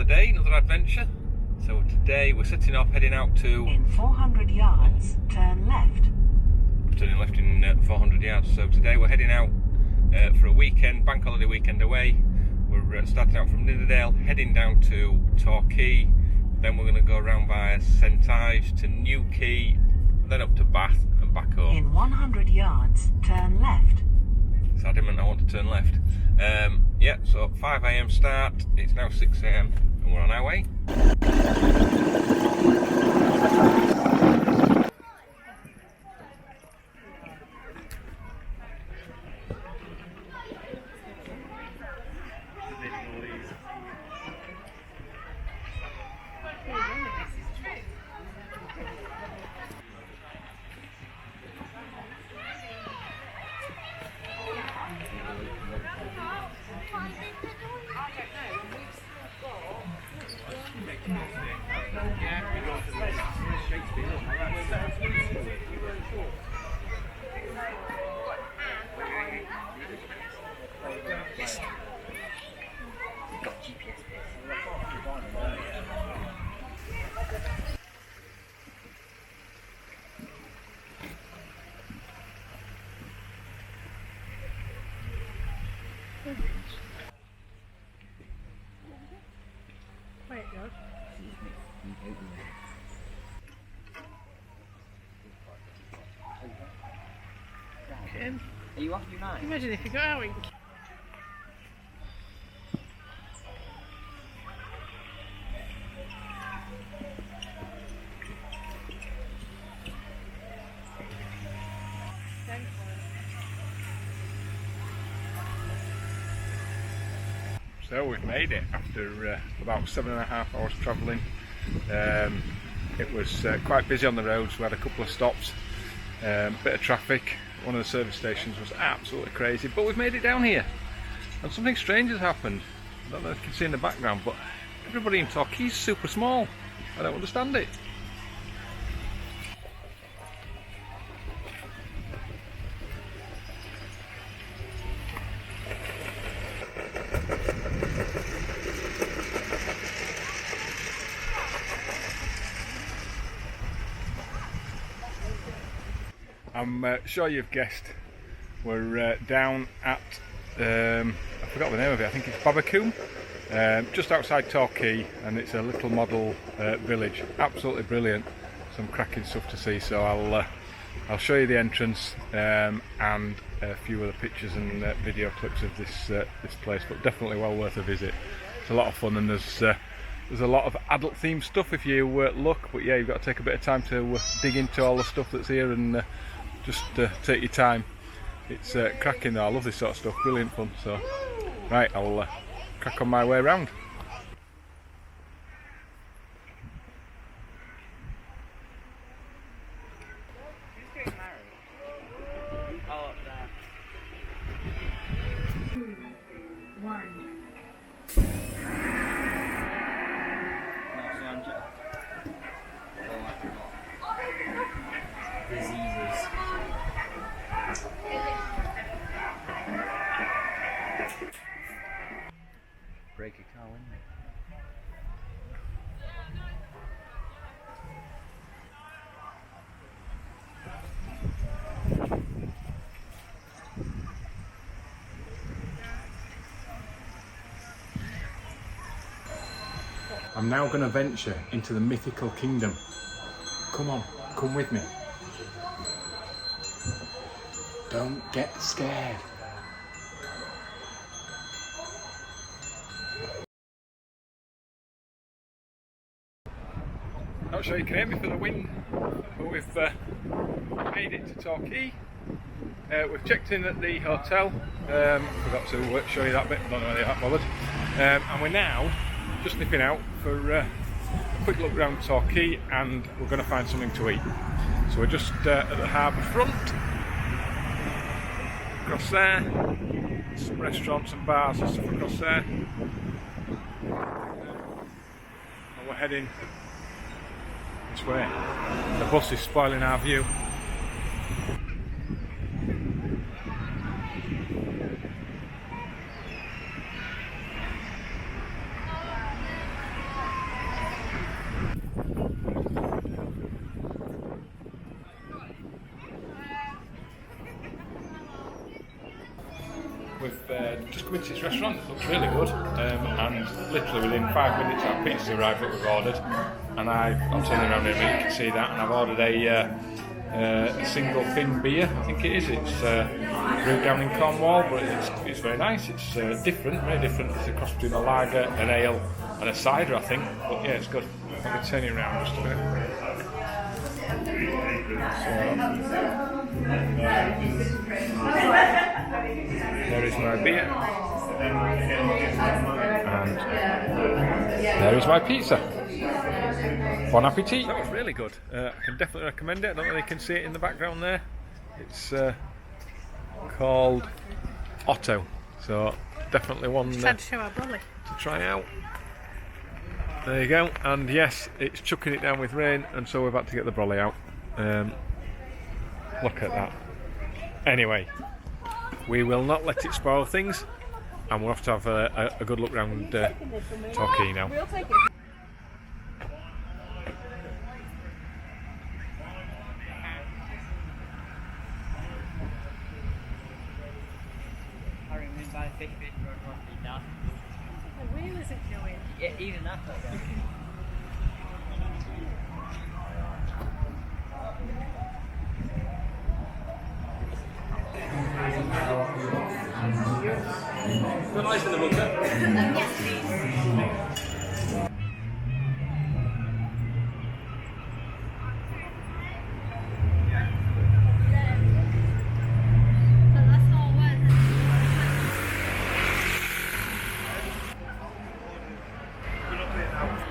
day, another adventure. So today we're setting off, heading out to... In 400 yards, turn left. Turning left in 400 yards. So today we're heading out for a weekend, bank holiday weekend away. We're starting out from Nidderdale, heading down to Torquay. Then we're going to go around via St Ives to Newquay, then up to Bath and back home. In 100 yards, turn left. It's adamant I want to turn left. Yeah, so 5 AM start, it's now 6 AM and we're on our way. Wait, God. Are you off your mind? Imagine if you got out in... So we've made it after about 7.5 hours travelling. It was quite busy on the roads. We had a couple of stops, bit of traffic. One of the service stations was absolutely crazy, but we've made it down here and something strange has happened. I don't know if you can see in the background, but everybody in Torquay is super small. I don't understand it. I'm sure you've guessed, we're down at, I forgot the name of it, I think it's Babbacombe, just outside Torquay, and it's a little model village. Absolutely brilliant, some cracking stuff to see, so I'll show you the entrance and a few other pictures and video clips of this place, but definitely well worth a visit. It's a lot of fun, and there's a lot of adult themed stuff if you look, but yeah, you've got to take a bit of time to dig into all the stuff that's here and just take your time. It's cracking though. I love this sort of stuff, brilliant fun. So right, I'll crack on my way around. Who's getting married? Oh, up there. 2, 1. Diseases. Break a car window. I'm now going to venture into the mythical kingdom. Come on, come with me. Don't get scared. Not sure you can hear me for the wind, but we've made it to Torquay. We've checked in at the hotel. Forgot to show you that bit, don't know whether you're that bothered. And we're now just nipping out for a quick look around Torquay, and we're going to find something to eat. So we're just at the harbour front. Across there, some restaurants and bars and stuff across there. And we're heading this way. The bus is spoiling our view. come into this restaurant. It looks really good, and literally within 5 minutes our pizza arrived that we've ordered, and I'm turning around here and you can see that, and I've ordered a single thin beer, I think it is. It's brewed down in Cornwall, but it's very nice. It's different, very different. It's a cross between a lager, an ale, and a cider, I think. But yeah, it's good. I'm going to turn you around just a minute. There is my beer, and there is my pizza. Bon appetit! That was really good. I can definitely recommend it. I don't know if you can see it in the background there. It's called Otto, so definitely one Just had to show our brolly. to try out. There you go, and yes, it's chucking it down with rain, and so we've had to get the brolly out. Look at that. Anyway, we will not let it spoil things, and we'll have to have a good look round Torquay now. We'll take it. I remember I think it would be done. The wheel isn't going. Yeah, even that. Nice in the winter.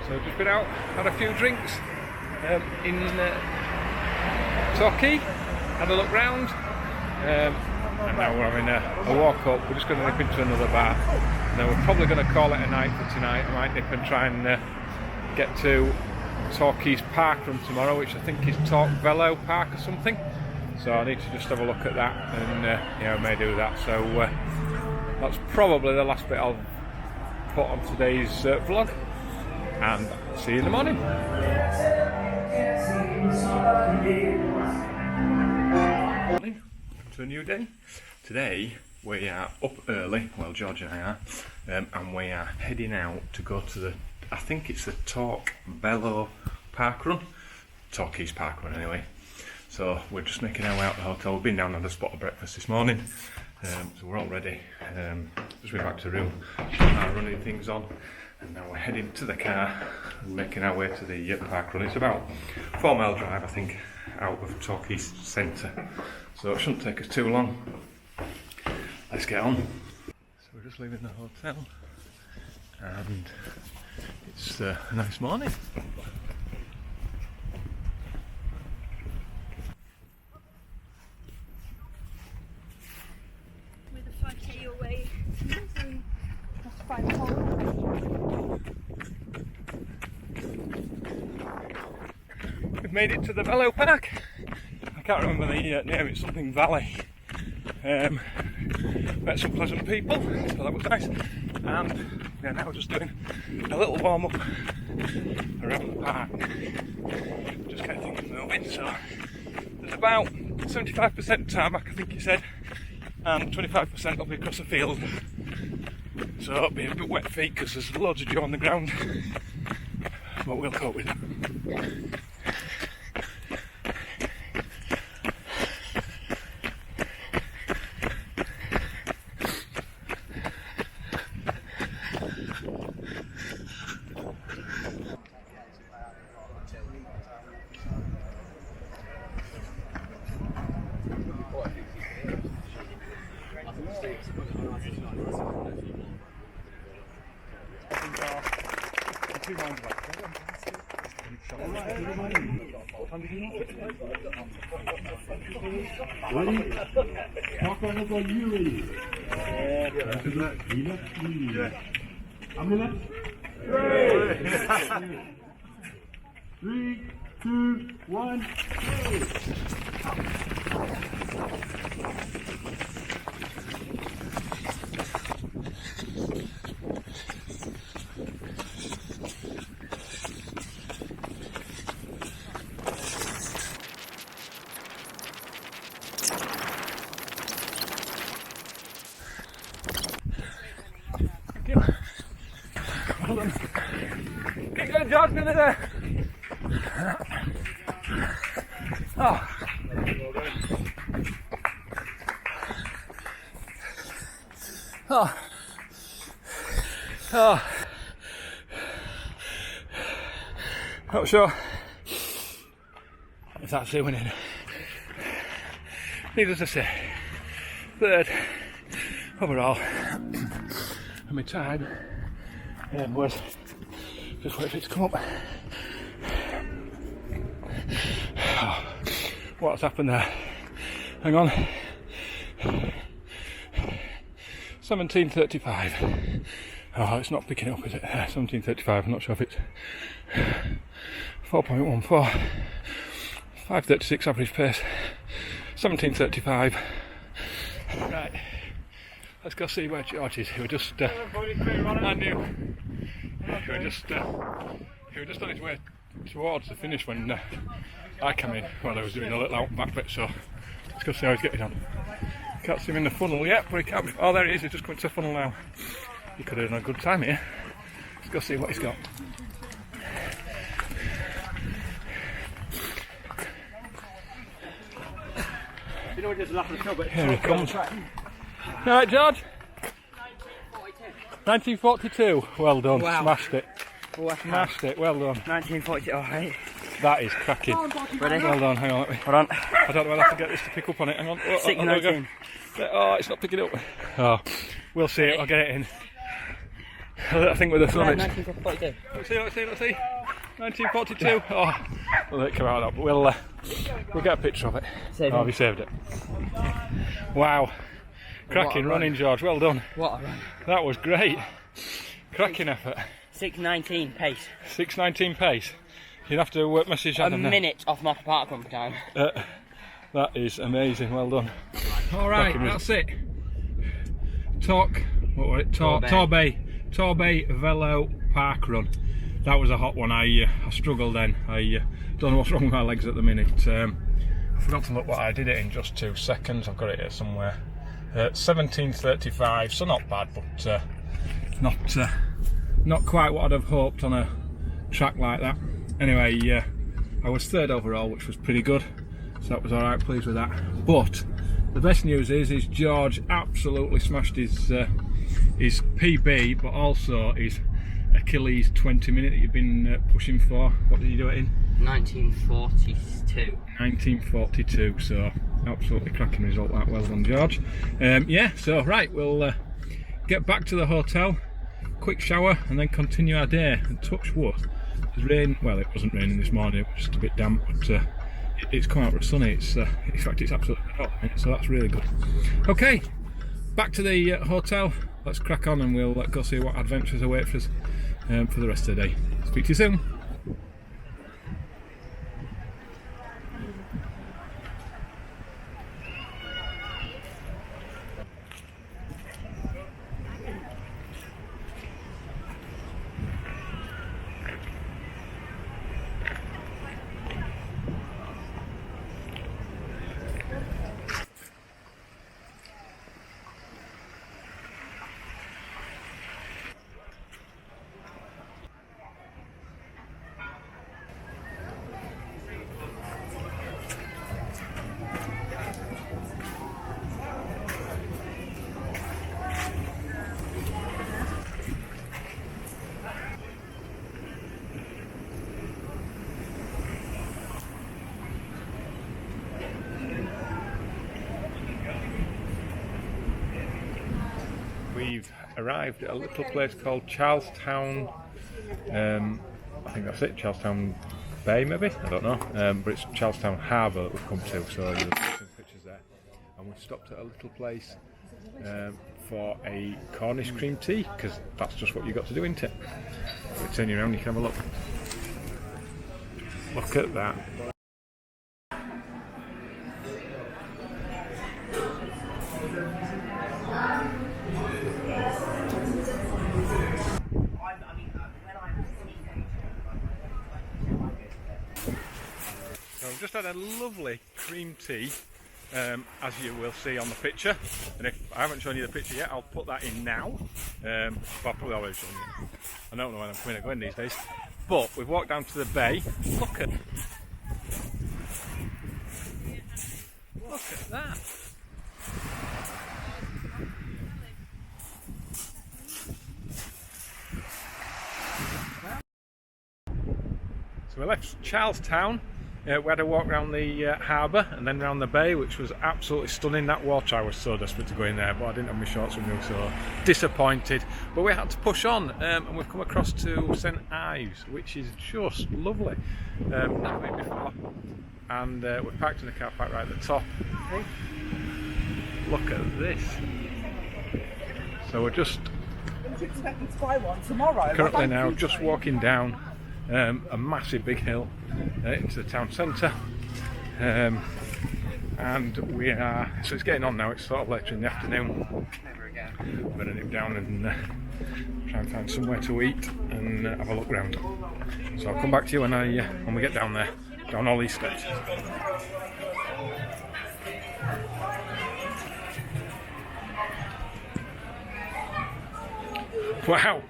So just been out, had a few drinks in Torquay, had a look round, and now we're having a walk up. We're just going to nip into another bar. Now we're probably going to call it a night for tonight. I might nip and try and get to Torquay's Parkrun tomorrow, which I think is Torbay Velopark or something. So I need to just have a look at that, and yeah, I may do that. So that's probably the last bit I'll put on today's vlog. And see you in the morning. Morning to a new day. Today we are up early, well George and I are, and we are heading out to go to the, I think it's the Torbay Velopark Parkrun, Torquay's Parkrun anyway. So we're just making our way out the hotel. We've been down on the spot of breakfast this morning, so we're all ready. Just been back to the room, running things on. And now we're heading to the car and making our way to the parkrun. It's about 4 mile drive, I think, out of Torquay centre. So it shouldn't take us too long. Let's get on. So we're just leaving the hotel, and it's a nice morning. With a 5k away. That's 5 home. We've made it to the Velo Park. I can't remember the name, it's something Valley. Met some pleasant people, so that was nice. And yeah, now we're just doing a little warm up around the park. Just get things moving. So there's about 75% tarmac, I think he said, and 25% will be across the field. So it'll be a bit wet feet because there's loads of dew on the ground, but we'll cope with it. Ready? Talk on it on you ready. I'm in it. 3, 2, 1, Nearly there. Oh. Oh. Oh. Not sure if that's doing it. Needless to say, third overall. And my time was just wait for it to come up. Oh, what's happened there? Hang on. 17:35. Oh, it's not picking up, is it? 17:35. I'm not sure if it's 4.14. 5:36 average pace. 17:35. Right. Let's go see where George is. He was just. I knew. He was just on his way towards the finish when I came in. Well, I was doing a little out and back bit, so let's go see how he's getting on. Can't see him in the funnel yet, but he can't be. Oh, there he is. He's just going to the funnel now. He could have done a good time here. Let's go see what he's got. You know, just laughing at it. Here he comes. Right, George. 1942. Well done. Wow. Smashed it. Smashed it. Well done. 1942. All right. That is cracking. Ready? Well done. Hang on. Let me. Hold on. I don't know whether I can get this to pick up on it. Hang on. Oh, 6:19. Oh, it's not picking up. Oh, we'll see it. I'll get it in. I think with the sun it's... 1942. Let's see. 1942. Oh, we'll let it come out. But we'll get a picture of it. Save Oh, it. have you saved it? Wow. Cracking running, George. Well done. What a run. That was great. Cracking effort. 6:19 pace. 6:19 pace. You'd have to message A Adam now. minute off my parkrun time. That is amazing. Well done. All right, that's it. What was it? Torbay Velopark Parkrun. That was a hot one. I struggled then. I don't know what's wrong with my legs at the minute. I forgot to look what I did it in just 2 seconds. I've got it here somewhere. 17:35, so not bad, but not quite what I'd have hoped on a track like that. Anyway, I was third overall, which was pretty good, so that was all right. Pleased with that. But the best news is George absolutely smashed his PB, but also his Achilles 20-minute that you've been pushing for. What did you do it in? 1942. 1942. So absolutely cracking result. That. Well done, George. Yeah. So right, we'll get back to the hotel, quick shower, and then continue our day. And touch wood. Rain, well, it wasn't raining this morning, it was just a bit damp, but it's come out sunny. It's in fact it's absolutely hot, so that's really good. Okay, back to the hotel. Let's crack on and we'll go see what adventures await for us for the rest of the day. Speak to you soon. We've arrived at a little place called Charlestown. I think that's it, Charlestown Bay maybe, I don't know. But it's Charlestown Harbour that we've come to, so you'll see some pictures there. And we stopped at a little place for a Cornish cream tea, because that's just what you've got to do, isn't it? If we turn you around, you can have a look. Look at that. I've just had a lovely cream tea, as you will see on the picture, and if I haven't shown you the picture yet, I'll put that in now. But I'll probably always show you. I don't know when I'm coming and going these days. but we've walked down to the bay. Look at that. So we left Charlestown. We had a walk around the harbour and then round the bay, which was absolutely stunning. That water, I was so desperate to go in there, but I didn't have my shorts with me, so disappointed. But we had to push on, and we've come across to St Ives, which is just lovely. Never been before, and we've parked in the car park right at the top. Look at this. So we're just currently now just walking down a massive big hill into the town centre, and we are, so it's getting on now, it's sort of later in the afternoon. I'm going to nip down and try and find somewhere to eat and have a look round. So I'll come back to you when we get down there, down all these steps. Wow,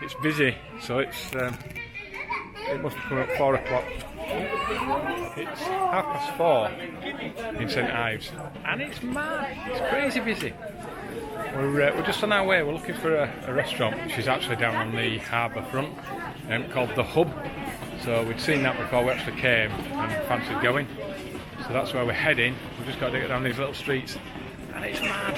it's busy, so it's it must be coming up 4 o'clock. It's 4:30 in St Ives, and it's mad. It's crazy busy. We're just on our way. We're looking for a restaurant which is actually down on the harbour front, called The Hub. So we'd seen that before we actually came and fancied going. So that's where we're heading. We've just got to get down these little streets, and it's mad.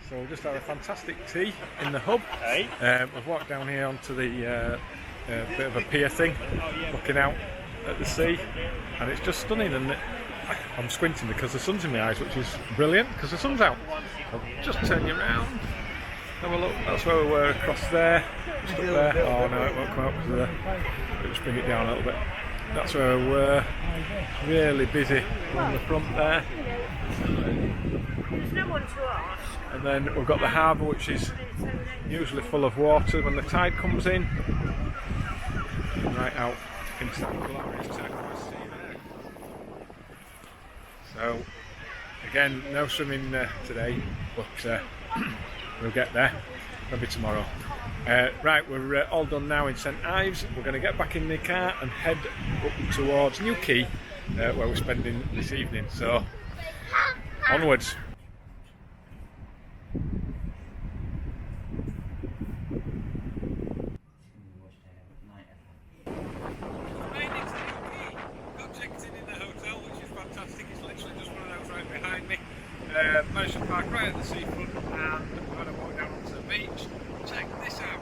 So we've just had a fantastic tea in the Hub. We've walked down here onto the bit of a pier thing, looking out at the sea, and it's just stunning. And I'm squinting because the sun's in my eyes, which is brilliant because the sun's out. I'll just turn you around. Have a look. That's where we were, across there, just up there. Oh no, it won't come up because it'll just bring it down a little bit. That's where we were. Really busy on the front there. There's no one to ask. And then we've got the harbour, which is usually full of water when the tide comes in. Right out into that glorious turquoise sea there. So, again, no swimming today, but we'll get there, maybe tomorrow. Right, we're all done now in St Ives. We're going to get back in the car and head up towards Newquay, where we're spending this evening. So, onwards. Managed to park right at the seafront, and we're going to walk down onto the beach. Check this out.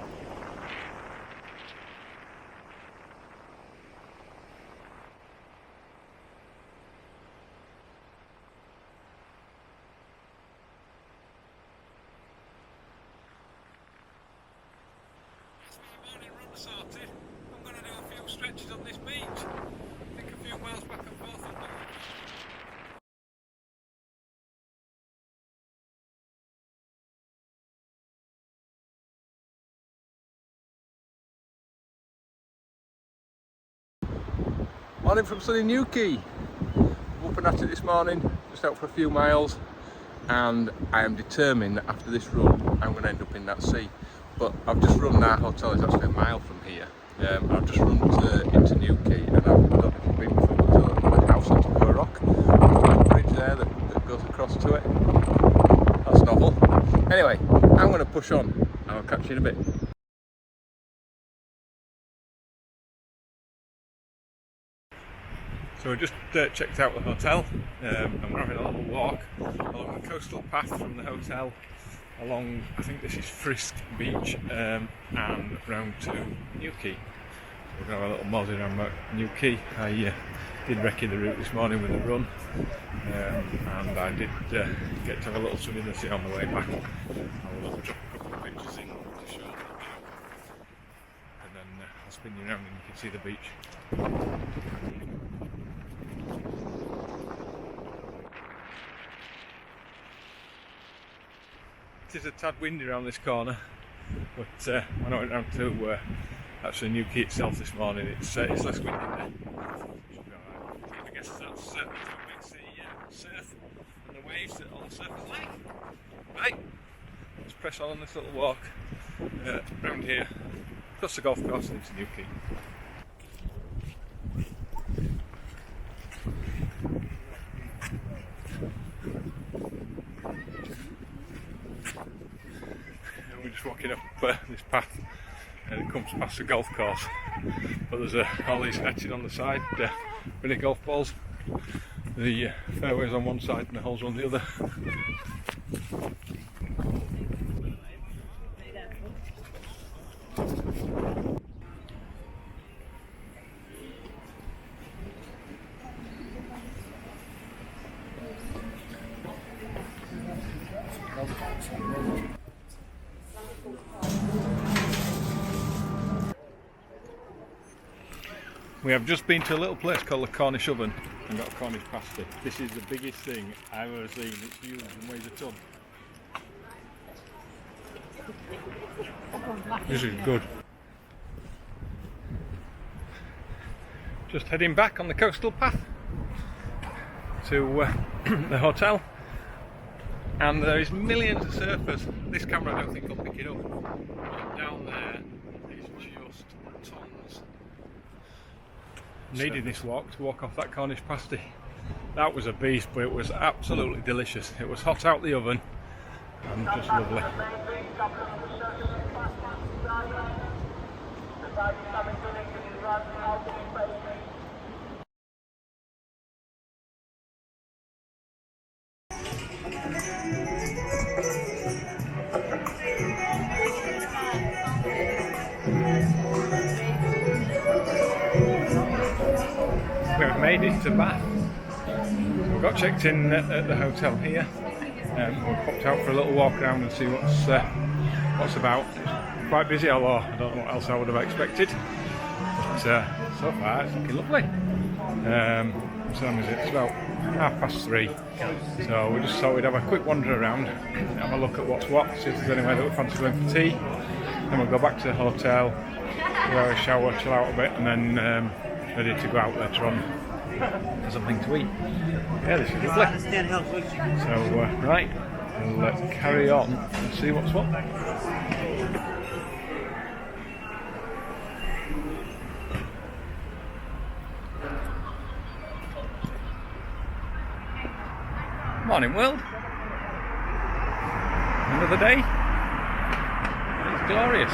That's my morning run sorted. I'm going to do a few stretches on this beach. I think a few miles back and forth on that. Morning from sunny Newquay. Up and at it this morning, just out for a few miles, and I am determined that after this run I'm going to end up in that sea. But I've just run, that hotel is actually a mile from here. I've just run into Newquay, and I don't know if you've been before, to the house on top of a rock. There's a bridge there that goes across to it. That's novel. Anyway, I'm going to push on, and I'll catch you in a bit. So we just checked out the hotel, and we're having a little walk along the coastal path from the hotel along, I think this is Frisk Beach, and round to Newquay. We're going to have a little mosey around Newquay. I did recce the route this morning with a run, and I did get to have a little swim in the sea on the way back. I will drop a couple of pictures in to show them, and then I'll spin you around and you can see the beach. It is a tad windy around this corner, but when I went round to actually Newquay itself this morning, it's less windy there. I guess that's what makes the surf and the waves that all the surfers like. Right, let's press on this little walk around here, across the golf course and into Newquay. We're just walking up this path and it comes past the golf course, but there's all these netting on the side, mini golf balls, the fairways on one side and the holes on the other. We have just been to a little place called the Cornish Oven and got a Cornish Pasty. This is the biggest thing I've ever seen. It's huge and weighs a ton. This is good. Just heading back on the coastal path to the hotel, and there is millions of surfers. This camera I don't think will pick it up, but down there is just tons. Needed this walk to walk off that Cornish Pasty. That was a beast, but it was absolutely delicious. It was hot out the oven and just lovely. We've made it to Bath. We got checked in at the hotel here. We popped out for a little walk around and see what's about. It's quite busy, although I don't know what else I would have expected. But so far it's looking lovely. What time is it? It's about 3:30. So we just thought we'd have a quick wander around, have a look at what's what, see if there's anywhere that we fancy going for tea. Then we'll go back to the hotel, have a shower, chill out a bit, and then ready to go out later on for something to eat. Yeah, this is lovely. So, right, we'll carry on and see what's what. Morning, world. Another day. It's glorious.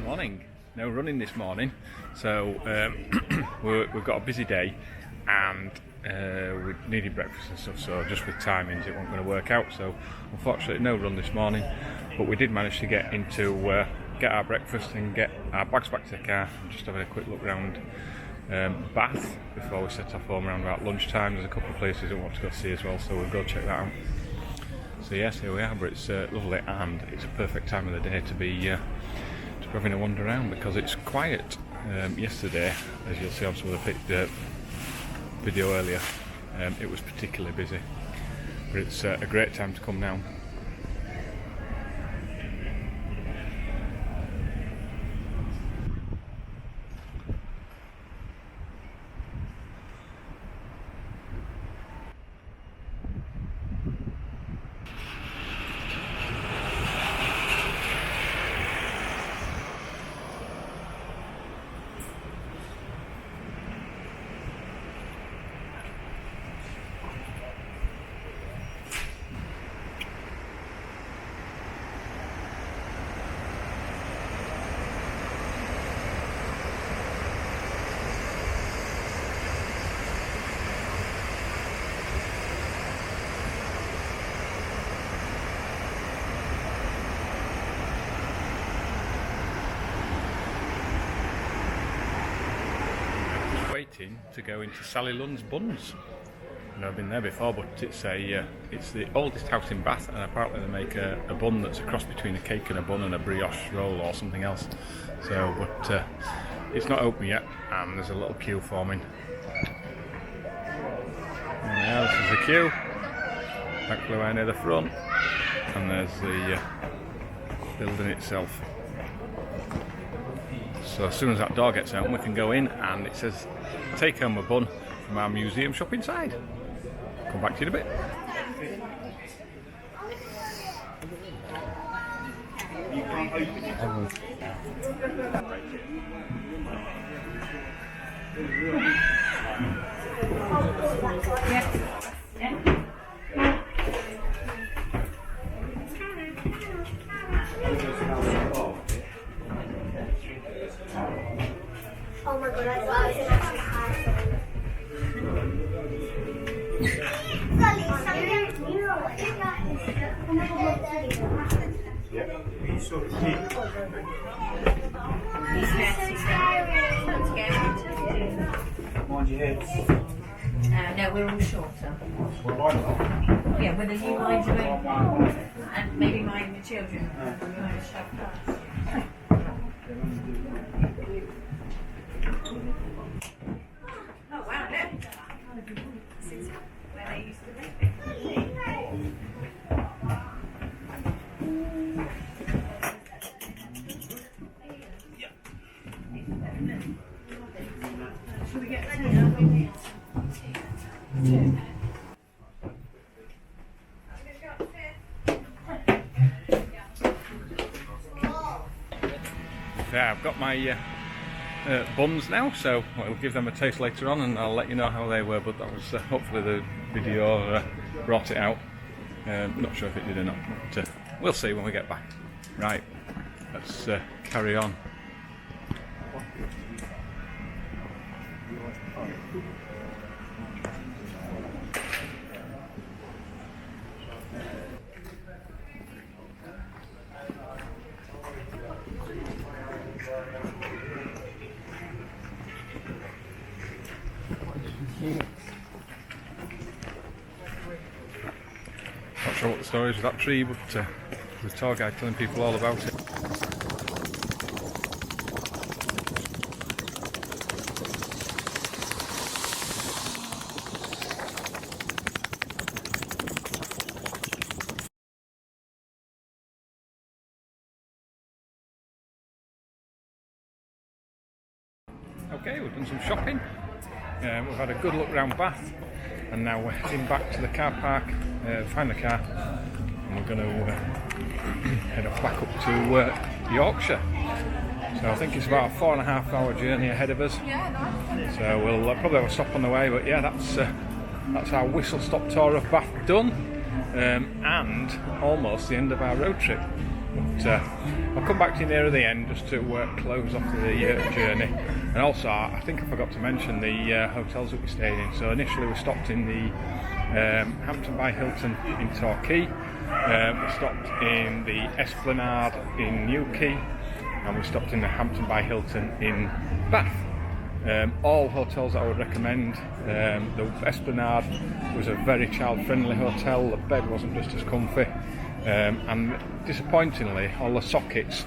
Morning. No running this morning, so we've got a busy day and we needed breakfast and stuff, so just with timings it wasn't going to work out, so unfortunately no run this morning, but we did manage to get into get our breakfast and get our bags back to the car and just having a quick look around Bath before we set off home around about lunchtime. There's a couple of places I want to go see as well, so we'll go check that out. So yes, here we are, but it's lovely and it's a perfect time of the day to be having a wander around because it's quiet. Yesterday, as you'll see on some of the video earlier, it was particularly busy, but it's a great time to come now. waiting to go into Sally Lunns buns. I've never been there before, but it's the oldest house in Bath, and apparently they make a bun that's a cross between a cake and a bun and a brioche roll or something else. So, but it's not open yet, and there's a little queue forming. And now this is the queue. Back the way near the front, and there's the building itself. So as soon as that door gets open, we can go in, and it says take home a bun from our museum shop inside. Come back to you in a bit. Oh my god, I thought I was going to have Mind your heads. No, we're all shorter. Yeah, whether you mind your own and maybe mind the children. You want to shove past. Oh wow, look. This is where they used to be. Should we get two? Yeah, I've got my buns now, so I'll give them a taste later on, and I'll let you know how they were. But that was hopefully the video brought it out. Not sure if it did or not, but we'll see when we get back. Right, let's carry on. Not sure what the story is with that tree, but the tour guide telling people all about it. Okay, we've done some shopping. We've had a good look round Bath, and now we're heading back to the car park, find the car, and we're going to head up back up to Yorkshire. So I think it's about a 4.5 hour journey ahead of us. So we'll probably have a stop on the way, but yeah, that's our whistle stop tour of Bath done, and almost the end of our road trip. But I'll come back to you nearer the end just to close off the journey. And also, I think I forgot to mention the hotels that we stayed in. So initially we stopped in the Hampton by Hilton in Torquay, we stopped in the Esplanade in Newquay, and we stopped in the Hampton by Hilton in Bath. All hotels that I would recommend. The Esplanade was a very child-friendly hotel. The bed wasn't just as comfy, and disappointingly, all the sockets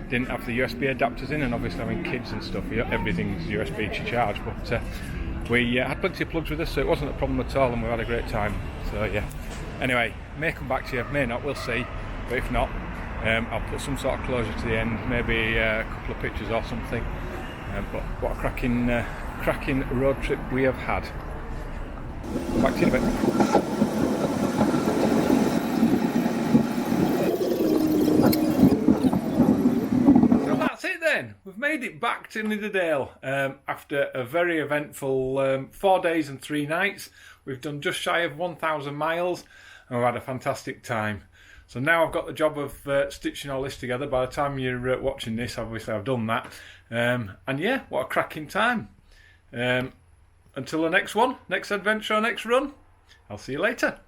didn't have the USB adapters in, and obviously having kids and stuff, everything's USB to charge. But we had plenty of plugs with us, so it wasn't a problem at all, and we had a great time. So yeah. Anyway, may come back to you, may not, we'll see. But if not, I'll put some sort of closure to the end, maybe a couple of pictures or something. But what a cracking road trip we have had. Back to you in a bit. So that's it then. We've made it back to Nidderdale after a very eventful 4 days and 3 nights. We've done just shy of 1,000 miles and we've had a fantastic time. So now I've got the job of stitching all this together. By the time you're watching this, obviously I've done that. And yeah, what a cracking time. Until the next one, next adventure, next run, I'll see you later.